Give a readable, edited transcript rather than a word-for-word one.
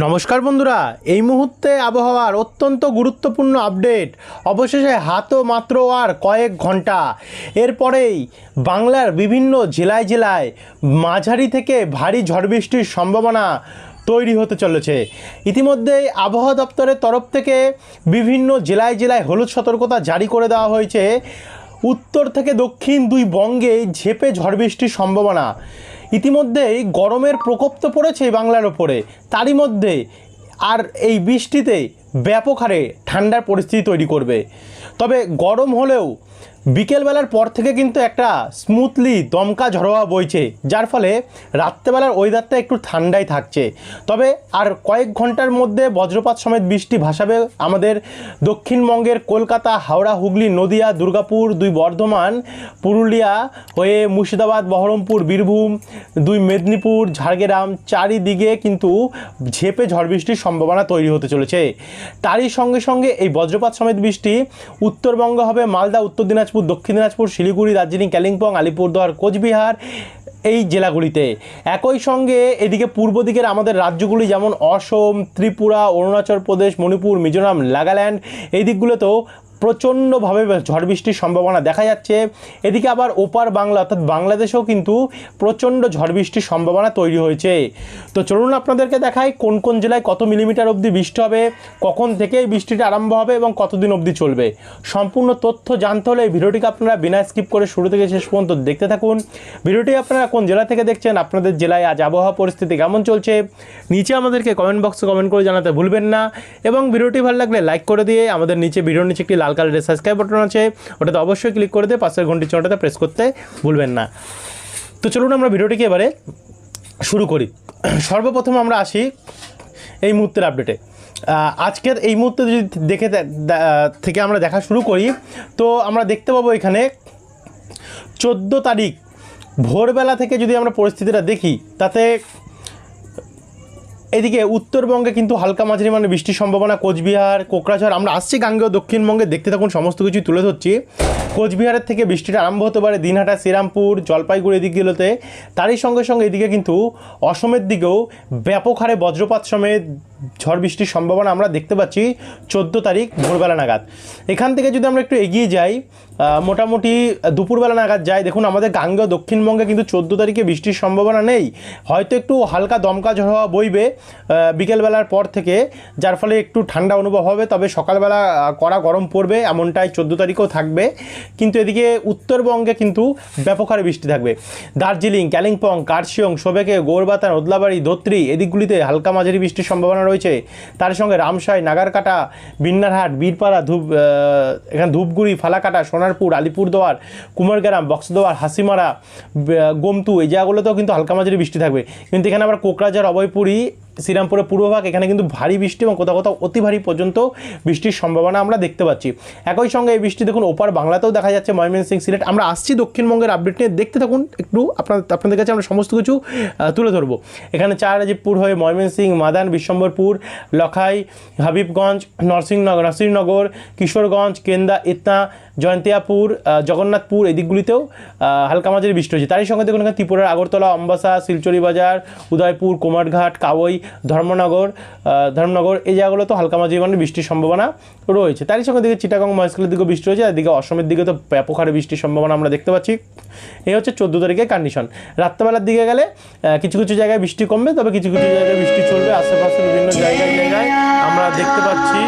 নমস্কার বন্ধুরা, এই মুহূর্তে আবহাওয়ার অত্যন্ত গুরুত্বপূর্ণ আপডেট। অবশেষে হাতে মাত্র আর কয়েক ঘন্টা, এরপরেই বাংলার বিভিন্ন জেলায় জেলায় মাঝারি থেকে ভারী ঝড় বৃষ্টির সম্ভাবনা তৈরি হতে চলেছে। ইতিমধ্যেই আবহাওয়া দপ্তরের তরফ থেকে বিভিন্ন জেলায় জেলায় হলুদ সতর্কতা জারি করে দেওয়া হয়েছে। উত্তর থেকে দক্ষিণ দুই বঙ্গে ঝেঁপে ঝড় বৃষ্টির সম্ভাবনা। ইতিমধ্যেই গরমের প্রকোপ তো পড়েছে বাংলার ওপরে, তারই মধ্যে আর এই বৃষ্টিতে ব্যাপক হারে ঠান্ডার পরিস্থিতি তৈরি করবে। তবে গরম হলেও বিকেলবেলার পর থেকে কিন্তু একটা স্মুথলি দমকা ঝড়োয়া বইছে, যার ফলে রাত্রেবেলার ওয়েদারটা একটু ঠান্ডাই থাকছে। তবে আর কয়েক ঘন্টার মধ্যে বজ্রপাত সমেত বৃষ্টি ভাসাবে আমাদের দক্ষিণবঙ্গের কলকাতা, হাওড়া, হুগলি, নদিয়া, দুর্গাপুর, দুই বর্ধমান, পুরুলিয়া হয়ে মুর্শিদাবাদ, বহরমপুর, বীরভূম, দুই মেদিনীপুর, ঝাড়গ্রাম, চারিদিকে কিন্তু ঝেঁপে ঝড় বৃষ্টির সম্ভাবনা তৈরি হতে চলেছে। তারই সঙ্গে সঙ্গে এই বজ্রপাত সমেত বৃষ্টি উত্তরবঙ্গ হবে মালদা, উত্তর দিনাজপুর, দক্ষিণ দিনাজপুর, শিলিগুড়ি, দার্জিলিং, কালিম্পং, আলিপুরদুয়ার, কোচবিহার এই জেলাগুলিতে। একই সঙ্গে এদিকে পূর্ব দিকের আমাদের রাজ্যগুলি যেমন অসম, ত্রিপুরা, অরুণাচল প্রদেশ, মণিপুর, মিজোরাম, নাগাল্যান্ড এই দিকগুলোতেও প্রচণ্ডভাবে ঝড় বৃষ্টির সম্ভাবনা দেখা যাচ্ছে। এদিকে আবার ওপার বাংলা অর্থাৎ বাংলাদেশেও কিন্তু প্রচণ্ড ঝড় বৃষ্টির সম্ভাবনা তৈরি হয়েছে। তো চলুন আপনাদেরকে দেখাই কোন কোন জেলায় কত মিলিমিটার অবধি বৃষ্টি হবে, কখন থেকে এই বৃষ্টিটা আরম্ভ হবে এবং কতদিন অবধি চলবে। সম্পূর্ণ তথ্য জানতে হলে এই ভিডিওটিকে আপনারা বিনা স্কিপ করে শুরু থেকে শেষ পর্যন্ত দেখতে থাকুন। ভিডিওটি আপনারা কোন জেলা থেকে দেখছেন, আপনাদের জেলায় আজ আবহাওয়া পরিস্থিতি কেমন চলছে, নিচে আমাদেরকে কমেন্ট বক্সে কমেন্ট করে জানাতে ভুলবেন না। এবং ভিডিওটি ভালো লাগলে লাইক করে দিয়ে আমাদের ভিডিওর নিচে একটি লাল কালারের সাবস্ক্রাইব বাটন আছে, ওটাতে অবশ্যই ক্লিক করে দিয়ে পাশের ঘন্টি চিহ্নটাতে প্রেস করতে ভুলবেন না। তো চলুন আমরা ভিডিওটিকে এবারে শুরু করি। সর্বপ্রথম আমরা আসি এই মুহূর্তের আপডেটে। আজকের এই মুহূর্তে যদি থেকে আমরা দেখা শুরু করি, তো আমরা দেখতে পাবো এখানে 14 তারিখ ভোরবেলা থেকে যদি আমরা পরিস্থিতিটা দেখি, তাতে এদিকে উত্তরবঙ্গে কিন্তু হালকা মাঝারি মানে বৃষ্টির সম্ভাবনা। কোচবিহার, কোকরাঝাড়, আমরা আসছি গাঙ্গেয় দক্ষিণবঙ্গে, দেখতে থাকুন, সমস্ত কিছুই তুলে ধরছি। কোচবিহারের থেকে বৃষ্টিটা আরম্ভ হতে পারে দিনহাটা, শ্রীরামপুর, জলপাইগুড়ি এদিকগুলোতে। তারই সঙ্গে সঙ্গে এদিকে কিন্তু অসমের দিকেও ব্যাপক হারে বজ্রপাত সমেত ঝড় বৃষ্টির সম্ভাবনা আমরা দেখতে পাচ্ছি 14 তারিখ ভোরবেলা নাগাদ। এখান থেকে যদি আমরা একটু এগিয়ে যাই, মোটামুটি দুপুরবেলা নাগাদ যাই, দেখুন আমাদের গাঙ্গেয় দক্ষিণবঙ্গে কিন্তু 14 তারিখে বৃষ্টির সম্ভাবনা নেই। হয়তো একটু হালকা দমকা ঝড় হওয়া বইবে বিকেলবেলার পর থেকে, যার ফলে একটু ঠান্ডা অনুভব হবে। তবে সকালবেলা কড়া গরম পড়বে, এমনটাই 14 তারিখেও থাকবে। কিন্তু এদিকে উত্তরবঙ্গে কিন্তু ব্যাপক হারে বৃষ্টি থাকবে। দার্জিলিং, কালিম্পং, কার্শিয়ং, সোবেকে, গৌরবাতান, ওদলাবাড়ি, ধোত্রি এদিকগুলিতে হালকা মাঝারি বৃষ্টির সম্ভাবনা রয়েছে। তার সঙ্গে রামসাই, নাগারকাটা, বিন্নারহাট, বীরপাড়া, এখানে ধূপগুড়ি, ফালাকাটা, সোনারপুর, আলিপুরদুয়ার, কুমারগ্রাম, বক্সদুয়ার, হাসিমারা, গোমতু এই জায়গাগুলোতেও কিন্তু হালকা মাঝারি বৃষ্টি থাকবে। কিন্তু এখানে আবার কোকরাঝাড়, অভয়পুরী, শ্রীরামপুরের পূর্বভাগ এখানে কিন্তু ভারী বৃষ্টি এবং কোথাও কোথাও অতি ভারী পর্যন্ত বৃষ্টির সম্ভাবনা আমরা দেখতে পাচ্ছি। একই সঙ্গে এই বৃষ্টি দেখুন ওপার বাংলাতেও দেখা যাচ্ছে, ময়মনসিংহ, সিলেট। আমরা আসছি দক্ষিণবঙ্গের আপডেট নিয়ে, দেখতে থাকুন একটু, আপনাদের কাছে আমরা সমস্ত কিছু তুলে ধরবো। এখানে চারাজিবপুর হয়ে ময়মনসিংহ, মাদান, বিশ্বম্বরপুর, লখাই, হাবিবগঞ্জ, নরসিংনগর, কিশোরগঞ্জ, কেন্দা, ইতনা, জয়ন্তিয়াপুর, জগন্নাথপুর এই দিকগুলিতেও হালকা মাঝারি বৃষ্টি হয়েছে। তারই সঙ্গে দেখুন এখানে ত্রিপুরার আগরতলা, অম্বাসা, শিলচরি বাজার, উদয়পুর, কুমারঘাট, কাওই, ধর্মনগর এই জায়গাগুলোতেও হালকা মাঝারি মানে বৃষ্টির সম্ভাবনা রয়েছে। তারই সঙ্গে দিকে চিটাগং, মহেশখালীর দিকেও বৃষ্টি রয়েছে। এদিকে অসমের দিকে তো ব্যাপক হারে বৃষ্টির সম্ভাবনা আমরা দেখতে পাচ্ছি। এই হচ্ছে 14 তারিখের কন্ডিশন। রাত্রেবেলার দিকে গেলে কিছু কিছু জায়গায় বৃষ্টি কমবে, তবে কিছু কিছু জায়গায় বৃষ্টি চলবে। আশেপাশে বিভিন্ন জায়গায় আমরা দেখতে পাচ্ছি